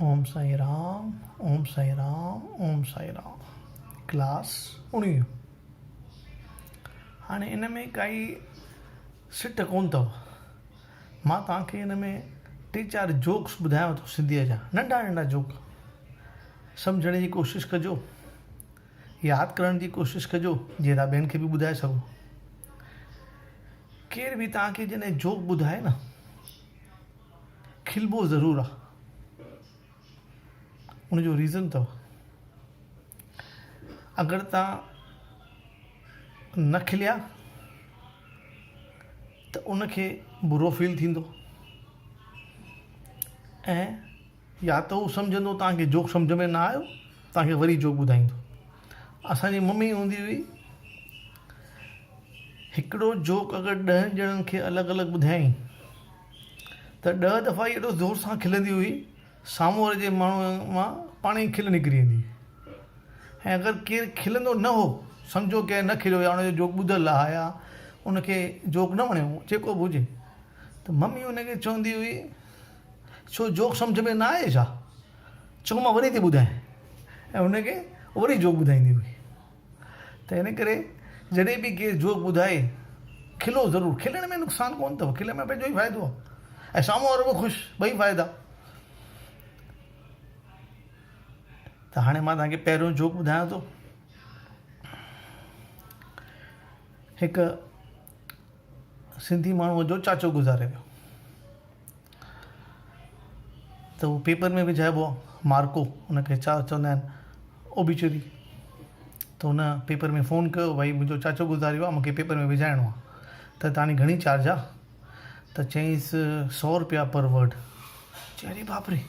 Om Sai Ram, Om Sai Ram, Om Sai Ram. Class 19। हाणे इन में काई सिट कोन अथव। मां तव्हांखे इन में 3-4 जोक्स ॿुधायांव थो सिंधीअ जा, नंढा नंढा जोक। सम्झण जी कोशिशि कजो, यादि करण जी कोशिशि कजो, जीअं तव्हां ॿियनि खे बि ॿुधाए सघो। केर बि तव्हांखे जॾहिं जोक ॿुधाए न, खिलबो ज़रूरु आहे। उनजो रीज़न अथव, अगरि तव्हां न खिलिया त उनखे बुरो फील थींदो, ऐं या त उहो सम्झंदो तव्हांखे जोक सम्झ में न आयो, तव्हांखे वरी जोक ॿुधाईंदो। असांजी मम्मी हूंदी हुई, हिकिड़ो जोक अगरि 10 ॼणनि खे अलॻि अलॻि ॿुधायईं त 10 दफ़ा ई एॾो ज़ोर सां खिलंदी हुई, साम्हूं वारे जे माण्हूअ मां पाण ई खिल निकिरी वेंदी। ऐं अगरि केरु खिलंदो न हो, सम्झो कंहिं न खिलियो या उनजो जोक ॿुधल आहे या उनखे जोक न वणियो, जेको बि हुजे, त मम्मी उनखे चवंदी हुई, छो जोक सम्झ में न आहे छा, चओ मां वरी थी ॿुधायां। ऐं उनखे वरी जोक ॿुधाईंदी हुई। त इन करे जॾहिं बि केरु जोक ॿुधाए, खिलो ज़रूरु। खिलण में नुक़सानु कोन्ह अथव, खिल में पंहिंजो ई फ़ाइदो आहे, ऐं साम्हूं वारो बि ख़ुशि, ॿई फ़ाइदा। त हाणे मां तव्हांखे पहिरियों जोक ॿुधायां थो। हिकु सिंधी माण्हूअ जो चाचो गुज़ारे वियो, त उहो पेपर में विझाइबो आहे, मार्को उनखे छा चवंदा आहिनि, ओबिचुरी। त हुन पेपर में फ़ोन कयो, भई मुंहिंजो चाचो गुज़ारे वियो आहे, मूंखे पेपर में विझाइणो आहे, त तव्हांजी घणी चार्ज आहे? त चयईंसि 100 रुपया पर वर्ड। चई अरे बाप रे,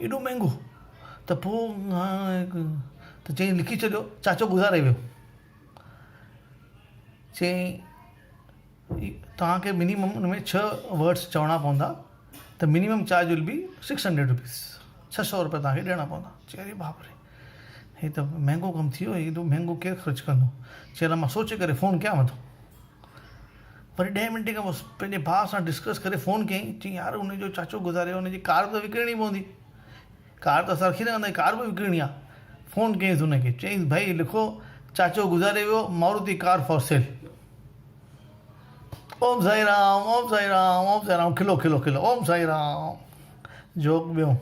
एॾो महांगो। त पोइ त चई लिखी छॾियो, चाचो गुज़ारे वियो। चई तव्हांखे मिनिमम हुन में 6 वर्ड्स चवणा पवंदा, त minimum charge will be 600 rupees, 600 रुपया तव्हांखे ॾियणा पवंदा। चई अरे बाप रे, हे त महांगो कमु थी वियो, हेॾो महांगो केरु ख़र्चु कंदो। चई मां सोचे करे फ़ोन कयांव थो। वरी 10 मिंट खां पोइ पंहिंजे भाउ सां डिस्कस करे फ़ोन कयईं। चई यार हुनजो चाचो गुज़ारे वियो, हुनजी कार त विकिणणी पवंदी, कार त असां रखी न कंदा, कार बि विकिणणी आहे। फ़ोन कयईंसि हुनखे, चयईंसि भाई लिखो, चाचो गुज़ारे वियो, Maruti car for sale. Om Sai Ram, Om Sai Ram, Om Sai Ram. खिलो खिलो खिलो, Om Sai Ram. Joke ॿियो,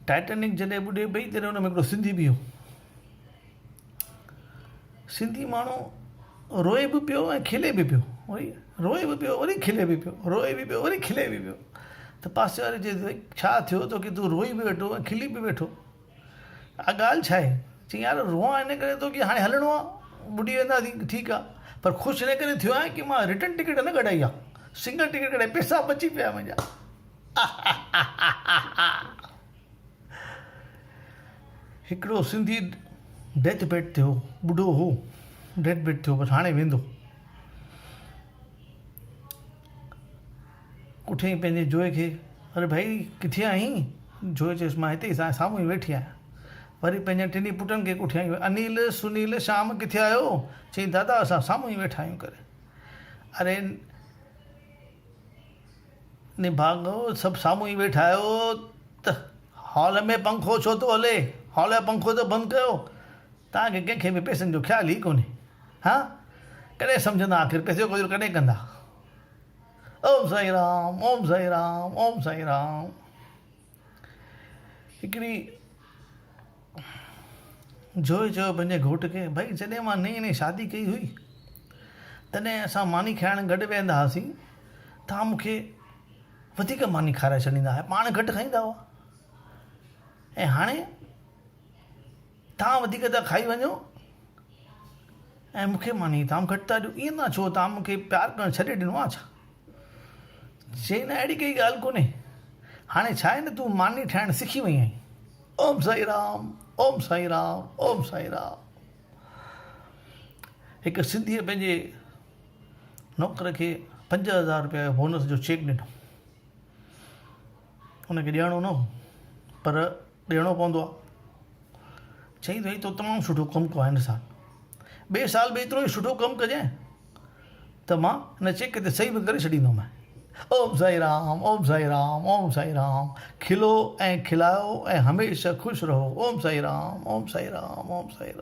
टाइटेनिक जॾहिं ॿुॾे पई, तॾहिं हुन में हिकिड़ो सिंधी बि हो। सिंधी माण्हू रोए बि पियो ऐं खिले बि पियो, वरी रोए बि पियो, वरी खिले बि पियो, रोए बि पियो, वरी खिले बि पियो। त पासे वारे चई छा थियो तो की तूं रोई बि वेठो ऐं खिली बि वेठो, ॻाल्हि छा आहे? चई यार रोआं इन करे थो की हाणे हलणो आहे, ॿुॾी वेंदासीं, ठीकु आहे, पर ख़ुशि इन करे थियो आहे की मां रिटर्न टिकट न कढाई आहे, सिंगल टिकट कढाई, पैसा बची पिया मुंहिंजा। हिकिड़ो सिंधी डेथ बेड थियो, ॿुढो हो, डेथ बेड थियो, बसि हाणे वेंदो। पुठियां पंहिंजे जोए खे, अरे भाई किथे आहीं? जोए चयसि मां हिते ई साम्हूं ई वेठी आहियां। वरी पंहिंजे 2 पुटनि खे पुठियां, अनिल सुनील श्याम किथे आहियो? चई दादा असां साम्हूं ई वेठा आहियूं करे। अरे निभागो, सभु साम्हूं ई वेठा आहियो त हॉल में पंखो छो थो हले? हॉल जो पंखो त बंदि कयो। तव्हांखे कंहिंखे बि पैसनि जो ख़्यालु ई कोन्हे। हा, कॾहिं सम्झंदा आख़िर पैसे जो क़दुरु कॾहिं कंदा? ओम साई राम, ओम साई राम, ओम साई राम। हिकिड़ी जोए चयो पंहिंजे घोट खे, भाई जॾहिं मां नई नई शादी कई हुई, तॾहिं असां मानी खाइणु गॾु वेंदा हुआसीं, तव्हां मूंखे वधीक मानी खाराए छॾींदा हुआ, पाण घटि खाईंदा हुआ, ऐं हाणे तव्हां वधीक था खाई वञो ऐं मूंखे मानी तव्हां घटि था ॾियो। ईअं न छो, तव्हां मूंखे प्यारु करणु छॾे ॾिनो आहे छा? चई न अहिड़ी काई ॻाल्हि कोन्हे, हाणे छा आहे न, तूं मानी ठाहिणु सिखी वई आहीं। ओम साई राम, ओम साई राम, ओम साई राम। हिकु सिंधीअ पंहिंजे नौकर खे 5000 रुपया जो बोनस जो चेक ॾिनो। हुनखे ॾियणो न हो, पर ॾियणो पवंदो आहे। चई भाई तो तमामु सुठो कमु कयो आहे हिन साल, ॿिए साल बि एतिरो ई सुठो कमु कजांइ। त मां हिन चेक ते सही बि करे छॾींदोमांइ। ओम साईं राम, ओम साईं राम, ओम साईं राम। खिलो ऐं खिलायो ऐं हमेशह ख़ुशि रहो। ओम साईं राम, ओम साईं राम, ओम साईं राम।